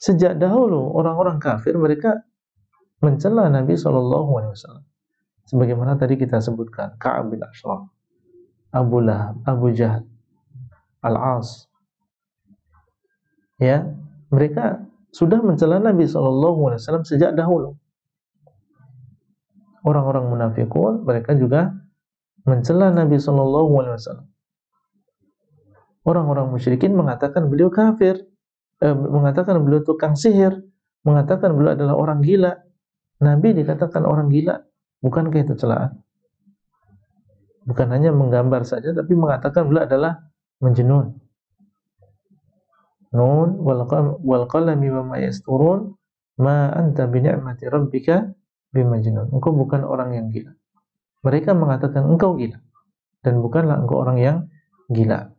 Sejak dahulu orang-orang kafir mereka mencela Nabi SAW. Sebagaimana tadi kita sebutkan, Ka'ab bin Ashraf, Abu Lahab, Abu Jahal, Al-As. Ya, mereka sudah mencela Nabi SAW sejak dahulu. Orang-orang munafikun mereka juga mencela Nabi SAW. Orang-orang musyrikin mengatakan beliau kafir, mengatakan beliau tukang sihir, mengatakan beliau adalah orang gila. Nabi dikatakan orang gila, bukankah itu celaan? Bukan hanya menggambar saja, tapi mengatakan beliau adalah majnun. Nun wal qalami wa ma yasturun ma anta bi ni'mati rabbika bimajnun. Engkau bukan orang yang gila. Mereka mengatakan engkau gila, dan bukanlah engkau orang yang gila.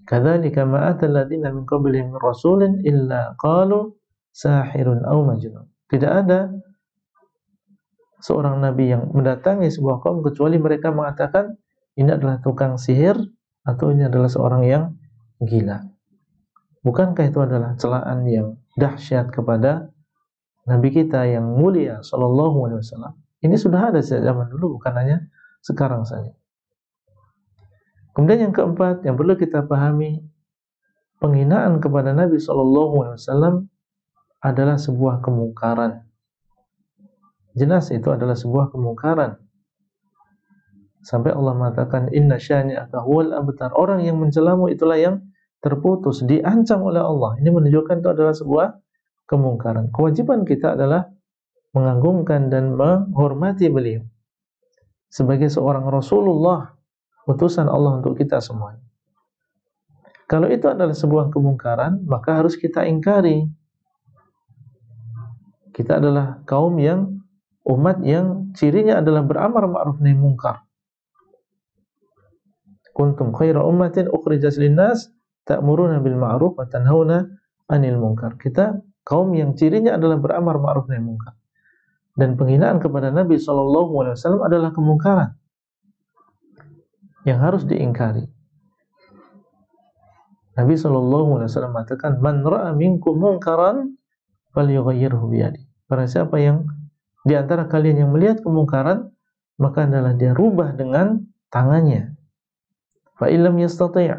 Kadzalika ma atal ladzina min qablihim rasulin illa qalu sahirun aw majnun. Tidak ada seorang nabi yang mendatangi sebuah kaum kecuali mereka mengatakan ini adalah tukang sihir atau ini adalah seorang yang gila. Bukankah itu adalah celaan yang dahsyat kepada nabi kita yang mulia sallallahu alaihi wasallam? Ini sudah ada sejak zaman dulu, bukan hanya sekarang saja. Kemudian yang keempat yang perlu kita pahami, penghinaan kepada Nabi SAW adalah sebuah kemungkaran. Jelas itu adalah sebuah kemungkaran. Sampai Allah mengatakan inna syani'aka huwal abtar. Orang yang mencelamu itulah yang terputus, diancam oleh Allah. Ini menunjukkan itu adalah sebuah kemungkaran. Kewajiban kita adalah mengagungkan dan menghormati beliau sebagai seorang Rasulullah, utusan Allah untuk kita semua. Kalau itu adalah sebuah kemungkaran, maka harus kita ingkari. Kita adalah kaum yang, umat yang cirinya adalah beramar ma'ruf nahi munkar. Kuntum khaira ummatin ukhrijat linnas ta'muruna bil ma'ruf wa tanhauna 'anil munkar. Kita kaum yang cirinya adalah beramar ma'ruf nahi munkar. Dan penghinaan kepada Nabi SAW adalah kemungkaran yang harus diingkari. Nabi SAW mengatakan, "Man ra'a minkum munkaran falyughayyirhu biyadihi." Barang siapa yang di antara kalian yang melihat kemungkaran, maka adalah dia rubah dengan tangannya. Fa illam yastati'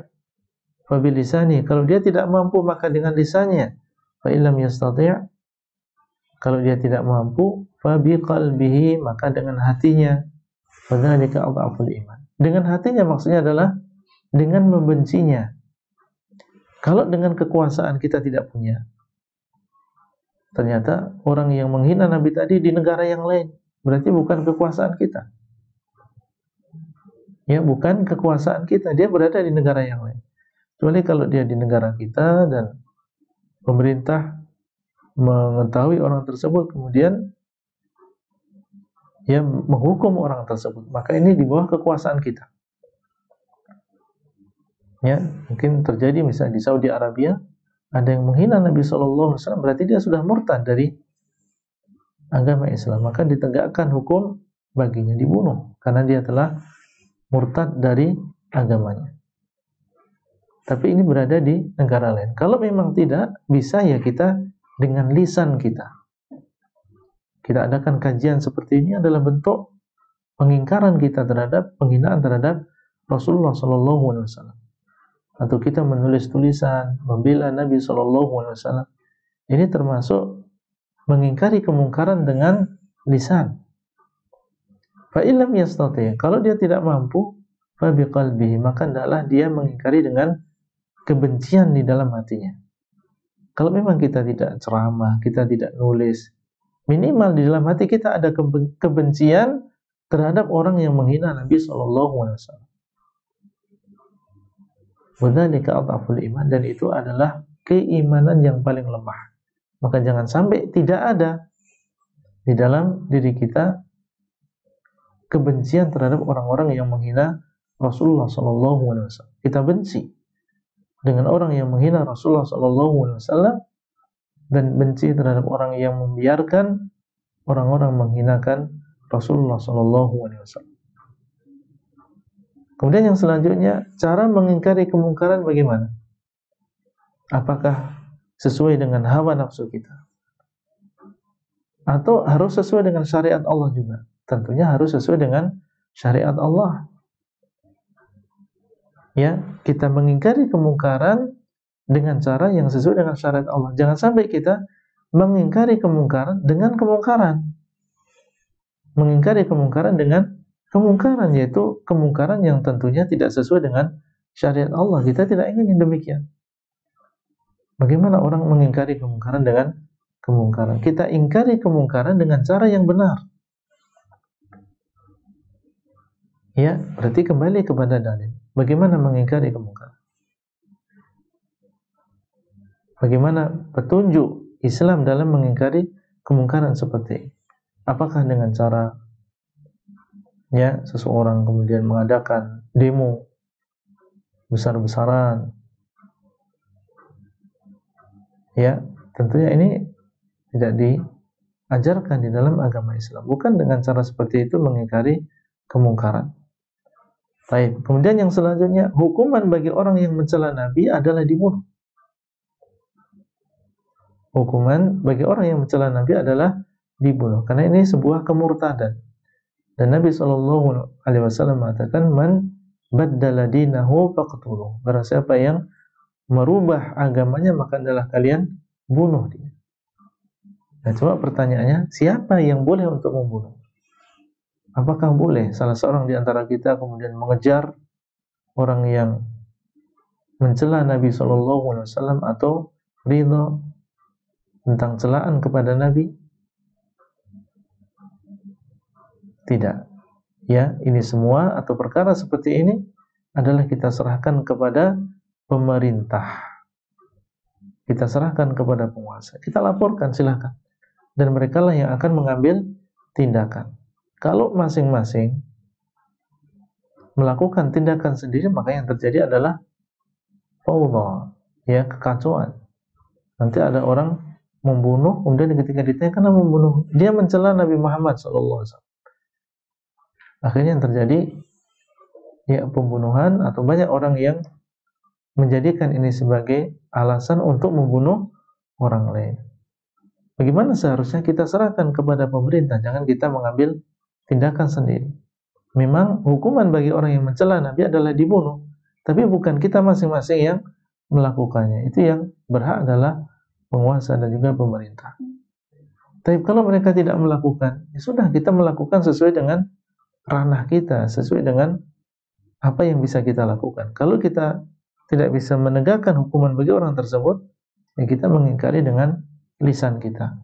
fa bilisani. Kalau dia tidak mampu maka dengan lisannya. Fa illam yastati', kalau dia tidak mampu, fa biqalbihi, maka dengan hatinya. Fa dzalika adhaful iman. Dengan hatinya maksudnya adalah dengan membencinya. Kalau dengan kekuasaan kita tidak punya, ternyata orang yang menghina Nabi tadi di negara yang lain, berarti bukan kekuasaan kita. Ya, bukan kekuasaan kita, dia berada di negara yang lain. Kecuali kalau dia di negara kita dan pemerintah mengetahui orang tersebut, kemudian ya menghukum orang tersebut, maka ini di bawah kekuasaan kita. Ya, mungkin terjadi misalnya di Saudi Arabia ada yang menghina Nabi SAW, berarti dia sudah murtad dari agama Islam, maka ditegakkan hukum baginya, dibunuh karena dia telah murtad dari agamanya. Tapi ini berada di negara lain. Kalau memang tidak, bisa ya kita dengan lisan kita. Kita adakan kajian seperti ini adalah bentuk pengingkaran kita terhadap, penghinaan terhadap Rasulullah SAW. Atau kita menulis tulisan membela Nabi SAW. Ini termasuk mengingkari kemungkaran dengan lisan. Fa illam yastati', kalau dia tidak mampu, fa biqalbihi, maka hendaklah dia mengingkari dengan kebencian di dalam hatinya. Kalau memang kita tidak ceramah, kita tidak nulis, minimal di dalam hati kita ada kebencian terhadap orang yang menghina Nabi SAW. Wadzalika adhaful iman, dan itu adalah keimanan yang paling lemah. Maka jangan sampai tidak ada di dalam diri kita kebencian terhadap orang-orang yang menghina Rasulullah SAW. Kita benci dengan orang yang menghina Rasulullah SAW dan benci terhadap orang yang membiarkan orang-orang menghinakan Rasulullah SAW. Kemudian yang selanjutnya, cara mengingkari kemungkaran bagaimana? Apakah sesuai dengan hawa nafsu kita, atau harus sesuai dengan syariat Allah juga? Tentunya harus sesuai dengan syariat Allah. Ya, kita mengingkari kemungkaran dengan cara yang sesuai dengan syariat Allah. Jangan sampai kita mengingkari kemungkaran dengan kemungkaran. Mengingkari kemungkaran dengan kemungkaran, yaitu kemungkaran yang tentunya tidak sesuai dengan syariat Allah. Kita tidak ingin yang demikian. Bagaimana orang mengingkari kemungkaran dengan kemungkaran? Kita ingkari kemungkaran dengan cara yang benar. Ya, berarti kembali kepada dalil. Bagaimana mengingkari kemungkaran? Bagaimana petunjuk Islam dalam mengingkari kemungkaran seperti ini? Apakah dengan cara ya seseorang kemudian mengadakan demo besar-besaran? Ya, tentunya ini tidak diajarkan di dalam agama Islam. Bukan dengan cara seperti itu mengingkari kemungkaran. Baik, kemudian yang selanjutnya, hukuman bagi orang yang mencela Nabi adalah dibunuh. Hukuman bagi orang yang mencela Nabi adalah dibunuh, karena ini sebuah kemurtadan. Dan Nabi SAW mengatakan, man baddala dinahu faqtuluh. Barang siapa yang merubah agamanya, maka adalah kalian bunuh dia. Nah, coba pertanyaannya, siapa yang boleh untuk membunuh? Apakah boleh salah seorang di antara kita kemudian mengejar orang yang mencela Nabi SAW atau ridho tentang celaan kepada Nabi? Tidak. Ya, ini semua atau perkara seperti ini adalah kita serahkan kepada pemerintah. Kita serahkan kepada penguasa. Kita laporkan, silakan. Dan merekalah yang akan mengambil tindakan. Kalau masing-masing melakukan tindakan sendiri, maka yang terjadi adalah fawdha, ya, kekacauan. Nanti ada orang membunuh, kemudian ketika ditanya kenapa membunuh, dia mencela Nabi Muhammad SAW. Akhirnya yang terjadi ya pembunuhan, atau banyak orang yang menjadikan ini sebagai alasan untuk membunuh orang lain. Bagaimana seharusnya kita serahkan kepada pemerintah, jangan kita mengambil tindakan sendiri. Memang hukuman bagi orang yang mencela Nabi adalah dibunuh, tapi bukan kita masing-masing yang melakukannya. Itu yang berhak adalah penguasa dan juga pemerintah. Tapi kalau mereka tidak melakukan, ya sudah, kita melakukan sesuai dengan ranah kita, sesuai dengan apa yang bisa kita lakukan. Kalau kita tidak bisa menegakkan hukuman bagi orang tersebut, ya kita mengingkari dengan lisan kita.